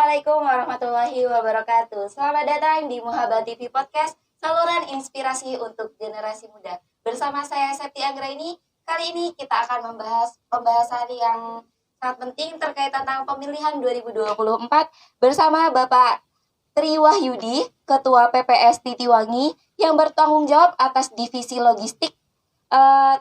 Assalamualaikum warahmatullahi wabarakatuh. Selamat datang di Muhabbat TV Podcast, saluran inspirasi untuk generasi muda. Bersama saya Septi Anggraini, kali ini kita akan membahas pembahasan yang sangat penting terkait tentang pemilihan 2024 bersama Bapak Tri Wahyudi, Ketua PPS Titiwangi yang bertanggung jawab atas divisi logistik.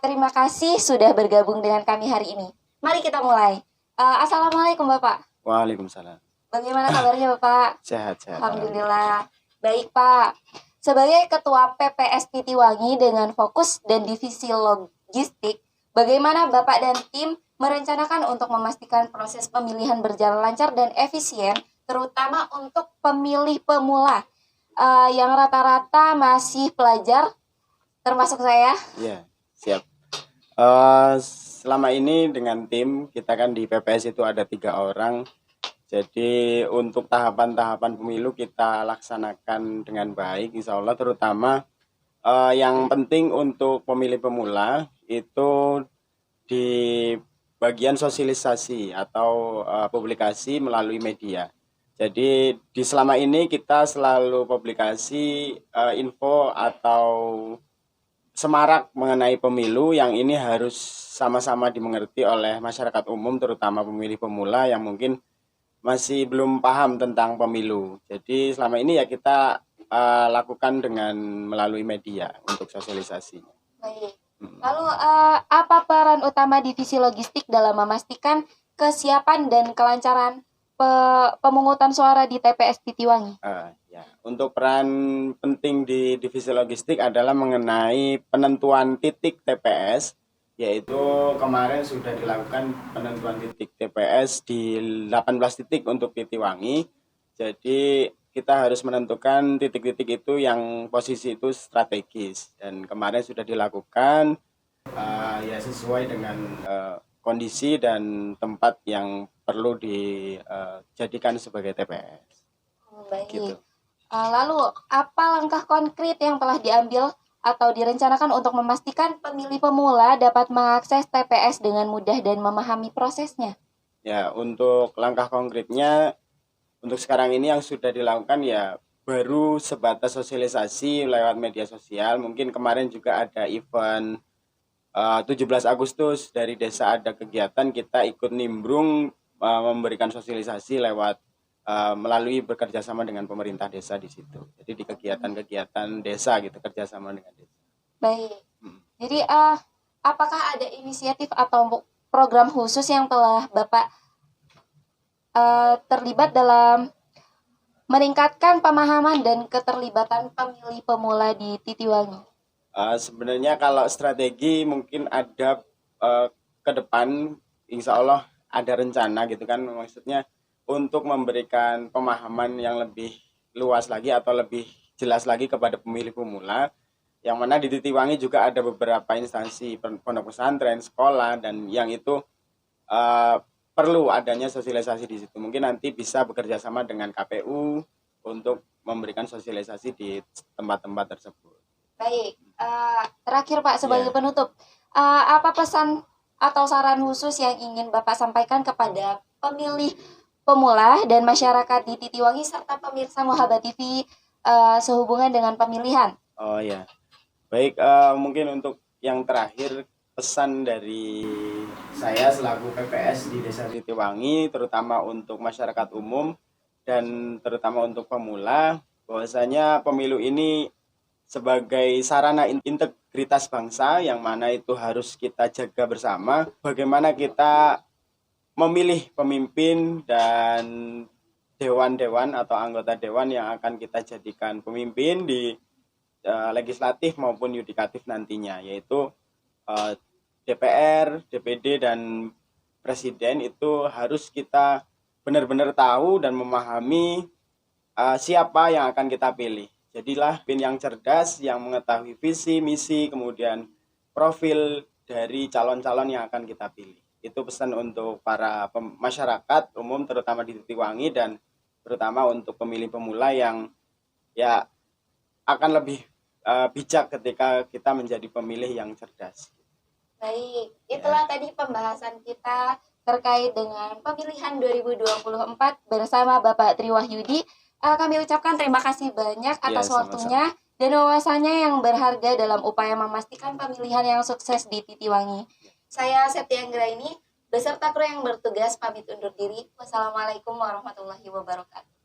Terima kasih sudah bergabung dengan kami hari ini. Mari kita mulai. Assalamualaikum Bapak. Waalaikumsalam. Bagaimana kabarnya Bapak? Sehat. Alhamdulillah. Baik Pak. Sebagai Ketua PPS Titiwangi dengan fokus dan divisi logistik, bagaimana Bapak dan tim merencanakan untuk memastikan proses pemilihan berjalan lancar dan efisien, terutama untuk pemilih pemula yang rata-rata masih pelajar, termasuk saya? Iya, siap. Selama ini dengan tim, kita kan di PPS itu ada 3 orang. Jadi untuk tahapan-tahapan pemilu kita laksanakan dengan baik, insya Allah. Terutama yang penting untuk pemilih pemula itu di bagian sosialisasi atau publikasi melalui media. Jadi di selama ini kita selalu publikasi info atau semarak mengenai pemilu yang ini harus sama-sama dimengerti oleh masyarakat umum, terutama pemilih pemula yang mungkin masih belum paham tentang pemilu. Jadi selama ini ya kita lakukan dengan melalui media untuk sosialisasi. Baik. Lalu apa peran utama divisi logistik dalam memastikan kesiapan dan kelancaran pemungutan suara di TPS Titiwangi? Ya. Untuk peran penting di divisi logistik adalah mengenai penentuan titik TPS, yaitu kemarin sudah dilakukan penentuan titik TPS di 18 titik untuk Titiwangi. Jadi kita harus menentukan titik-titik itu yang posisi itu strategis, dan kemarin sudah dilakukan ya sesuai dengan kondisi dan tempat yang perlu dijadikan sebagai TPS. Baik. Gitu. Lalu apa langkah konkret yang telah diambil atau direncanakan untuk memastikan pemilih pemula dapat mengakses TPS dengan mudah dan memahami prosesnya? Ya, untuk langkah konkretnya untuk sekarang ini yang sudah dilakukan ya baru sebatas sosialisasi lewat media sosial. Mungkin kemarin juga ada event 17 Agustus dari desa ada kegiatan, kita ikut nimbrung memberikan sosialisasi lewat melalui bekerja sama dengan pemerintah desa di situ. Jadi di kegiatan-kegiatan desa gitu, kerjasama dengan desa. Baik. Jadi apakah ada inisiatif atau program khusus yang telah Bapak terlibat dalam meningkatkan pemahaman dan keterlibatan pemilih pemula di Titiwangi? Sebenarnya kalau strategi mungkin ada ke depan, insya Allah ada rencana gitu kan, maksudnya untuk memberikan pemahaman yang lebih luas lagi atau lebih jelas lagi kepada pemilih pemula, yang mana di Titiwangi juga ada beberapa instansi pondok pesantren, sekolah, dan yang itu perlu adanya sosialisasi di situ. Mungkin nanti bisa bekerja sama dengan KPU untuk memberikan sosialisasi di tempat-tempat tersebut. Baik, terakhir Pak sebagai penutup, apa pesan atau saran khusus yang ingin Bapak sampaikan kepada pemilih pemula dan masyarakat di Titiwangi serta pemirsa Muhabbat TV sehubungan dengan pemilihan? Oh ya, baik, mungkin untuk yang terakhir, pesan dari saya selaku PPS di Desa Titiwangi, terutama untuk masyarakat umum dan terutama untuk pemula, bahwasanya pemilu ini sebagai sarana integritas bangsa yang mana itu harus kita jaga bersama. Bagaimana kita memilih pemimpin dan dewan-dewan atau anggota dewan yang akan kita jadikan pemimpin di legislatif maupun yudikatif nantinya, yaitu DPR, DPD, dan Presiden. Itu harus kita benar-benar tahu dan memahami siapa yang akan kita pilih. Jadilah pemimpin yang cerdas, yang mengetahui visi, misi, kemudian profil dari calon-calon yang akan kita pilih. Itu pesan untuk para masyarakat umum terutama di Titiwangi dan terutama untuk pemilih pemula yang ya akan lebih bijak ketika kita menjadi pemilih yang cerdas. Baik, itulah tadi pembahasan kita terkait dengan pemilihan 2024 bersama Bapak Tri Wahyudi. Kami ucapkan terima kasih banyak atas waktunya dan wawasannya yang berharga dalam upaya memastikan pemilihan yang sukses di Titiwangi. Saya Septi Anggraini beserta kru yang bertugas pamit undur diri. Wassalamualaikum warahmatullahi wabarakatuh.